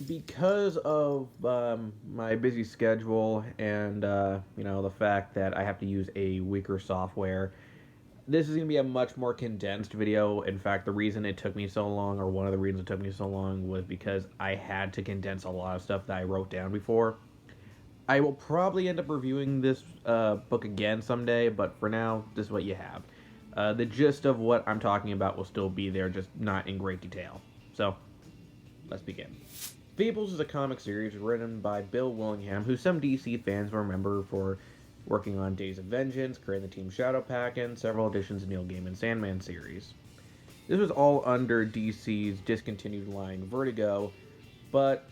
Because of my busy schedule and the fact that I have to use a weaker software, this is going to be a much more condensed video. In fact, the reason it took me so long, or one of the reasons it took me so long, was because I had to condense a lot of stuff that I wrote down before. I will probably end up reviewing this book again someday, but for now, this is what you have. The gist of what I'm talking about will still be there, just not in great detail. So, let's begin. Fables is a comic series written by Bill Willingham, who some DC fans will remember for working on Days of Vengeance, creating the Team Shadow Pack, and several editions of Neil Gaiman's Sandman series. This was all under DC's discontinued line Vertigo, but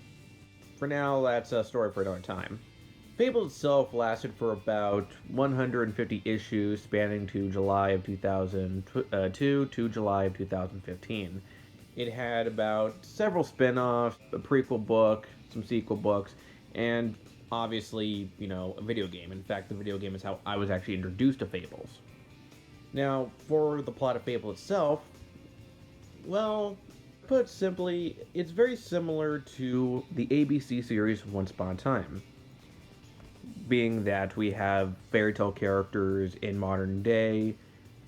for now, that's a story for another time. Fables itself lasted for about 150 issues, spanning to July of 2002 to July of 2015. It had about several spin offs, a prequel book, some sequel books, and obviously, a video game. In fact, the video game is how I was actually introduced to Fables. Now, for the plot of Fable itself, well, put simply, it's very similar to the ABC series Once Upon a Time, being that we have fairy tale characters in modern day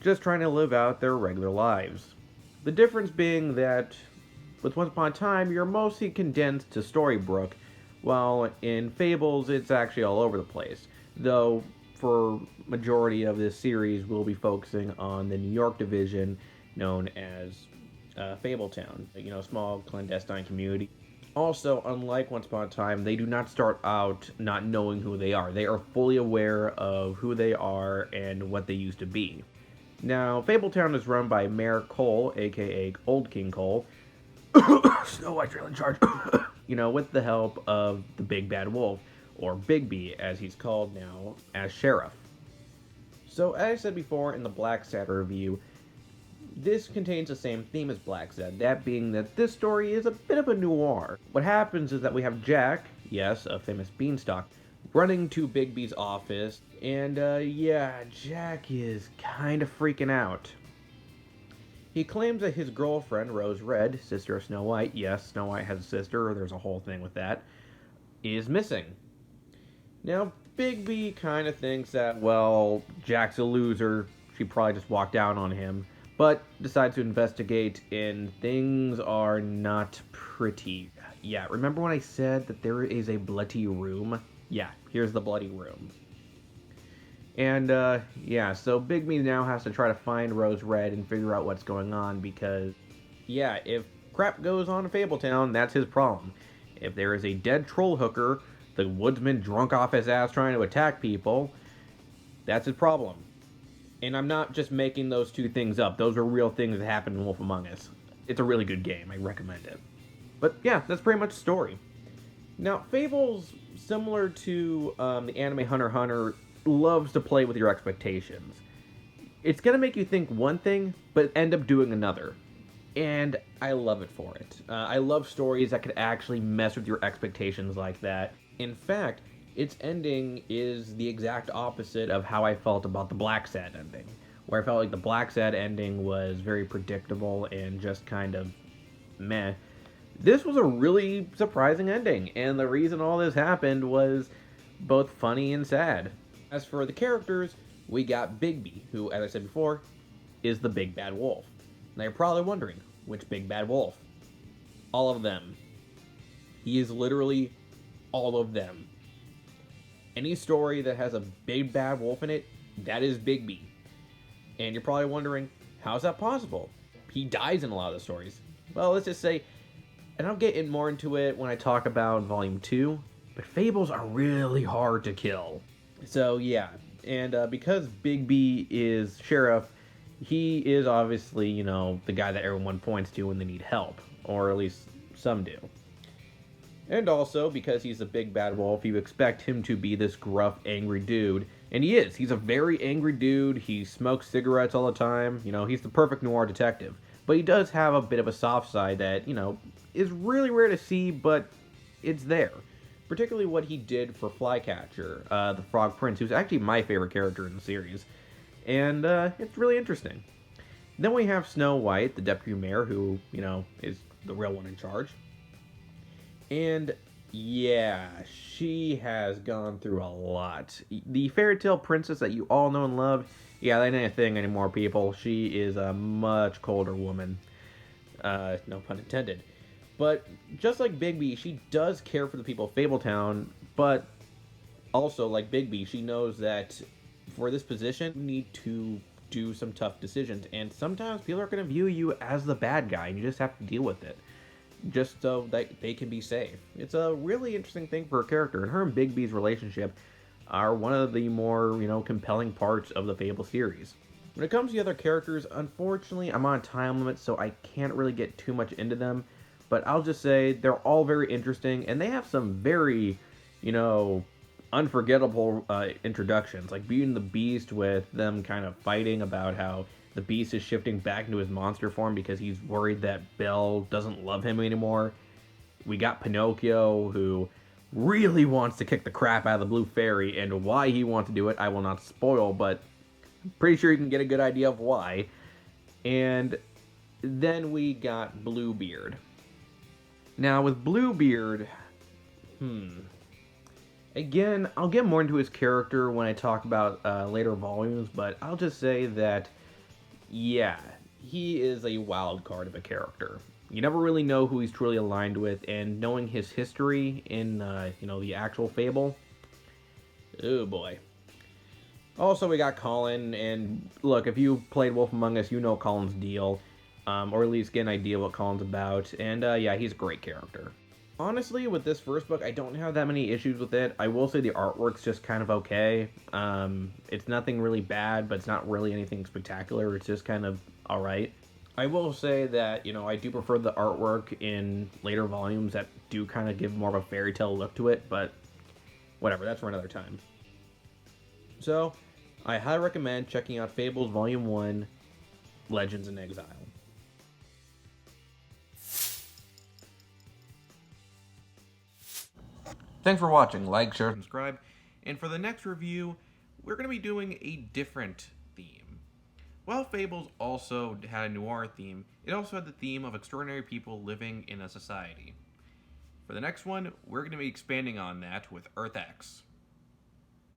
just trying to live out their regular lives. The difference being that with Once Upon a Time, you're mostly condensed to Storybrooke, while in Fables, it's actually all over the place. Though, for majority of this series, we'll be focusing on the New York division known as Fabletown, small clandestine community. Also, unlike Once Upon a Time, they do not start out not knowing who they are. They are fully aware of who they are and what they used to be. Now, Fabletown is run by Mayor Cole, aka Old King Cole. Snow White's really in charge. With the help of the Big Bad Wolf, or Bigby as he's called now, as sheriff. So, as I said before in the Black Sad review, this contains the same theme as Black Sad, that being that this story is a bit of a noir. What happens is that we have Jack, yes, a famous beanstalk, running to Bigby's office, and Jack is kind of freaking out. He claims that his girlfriend, Rose Red, sister of Snow White, yes, Snow White has a sister, there's a whole thing with that, is missing. Now, Bigby kind of thinks that, well, Jack's a loser, she probably just walked down on him, but decides to investigate, and things are not pretty. Yeah, remember when I said that there is a bloody room? Yeah, here's the bloody room. And, so Bigby now has to try to find Rose Red and figure out what's going on because, if crap goes on in Fabletown, that's his problem. If there is a dead troll hooker, the woodsman drunk off his ass trying to attack people, that's his problem. And I'm not just making those two things up. Those are real things that happen in Wolf Among Us. It's a really good game. I recommend it. But yeah, that's pretty much the story. Now, Fables, similar to the anime Hunter x Hunter, loves to play with your expectations. It's going to make you think one thing, but end up doing another. And I love it for it. I love stories that could actually mess with your expectations like that. In fact, its ending is the exact opposite of how I felt about the Black Sad ending, where I felt like the Black Sad ending was very predictable and just kind of meh. This was a really surprising ending, and the reason all this happened was both funny and sad. As for the characters, we got Bigby, who, as I said before, is the Big Bad Wolf. Now you're probably wondering, which Big Bad Wolf? All of them. He is literally all of them. Any story that has a big bad wolf in it, that is Bigby. And you're probably wondering, how's that possible? He dies in a lot of the stories. Well, let's just say, and I'll get in more into it when I talk about Volume 2, but Fables are really hard to kill. So, yeah, and because Bigby is sheriff, he is obviously, the guy that everyone points to when they need help, or at least some do. And also, because he's a big bad wolf, you expect him to be this gruff, angry dude. And he is. He's a very angry dude. He smokes cigarettes all the time. He's the perfect noir detective. But he does have a bit of a soft side that, is really rare to see, but it's there. Particularly what he did for Flycatcher, the Frog Prince, who's actually my favorite character in the series. And it's really interesting. Then we have Snow White, the deputy mayor, who, is the real one in charge. And yeah, she has gone through a lot. The fairy tale princess that you all know and love, yeah, that ain't a thing anymore, people. She is a much colder woman. No pun intended. But just like Bigby, she does care for the people of Fabletown, but also, like Bigby, she knows that for this position, you need to do some tough decisions. And sometimes people are going to view you as the bad guy, and you just have to deal with it just so that they can be safe. It's a really interesting thing for her character, and her and Bigby's relationship are one of the more, compelling parts of the Fable series. When it comes to the other characters, unfortunately, I'm on a time limit, so I can't really get too much into them. But I'll just say they're all very interesting, and they have some very, you know, unforgettable introductions, like Beauty and the Beast, with them kind of fighting about how the Beast is shifting back into his monster form because he's worried that Belle doesn't love him anymore. We got Pinocchio, who really wants to kick the crap out of the Blue Fairy, and why he wants to do it, I will not spoil, but I'm pretty sure you can get a good idea of why. And then we got Bluebeard. Now, with Bluebeard, again, I'll get more into his character when I talk about later volumes, but I'll just say that, yeah, he is a wild card of a character. You never really know who he's truly aligned with, and knowing his history in, the actual Fable, oh boy. Also, we got Colin, and look, if you played Wolf Among Us, you know Colin's deal, or at least get an idea what Colin's about, and yeah, he's a great character. Honestly, with this first book, I don't have that many issues with it. I will say the artwork's just kind of okay. It's nothing really bad, but it's not really anything spectacular. It's just kind of alright. I will say that, I do prefer the artwork in later volumes that do kind of give more of a fairy tale look to it, but whatever, that's for another time. So, I highly recommend checking out Fables Vol.1, Legends in Exile. Thanks for watching. Like, share, subscribe. And for the next review, we're going to be doing a different theme. While Fables also had a noir theme, it also had the theme of extraordinary people living in a society. For the next one, we're going to be expanding on that with Earth X.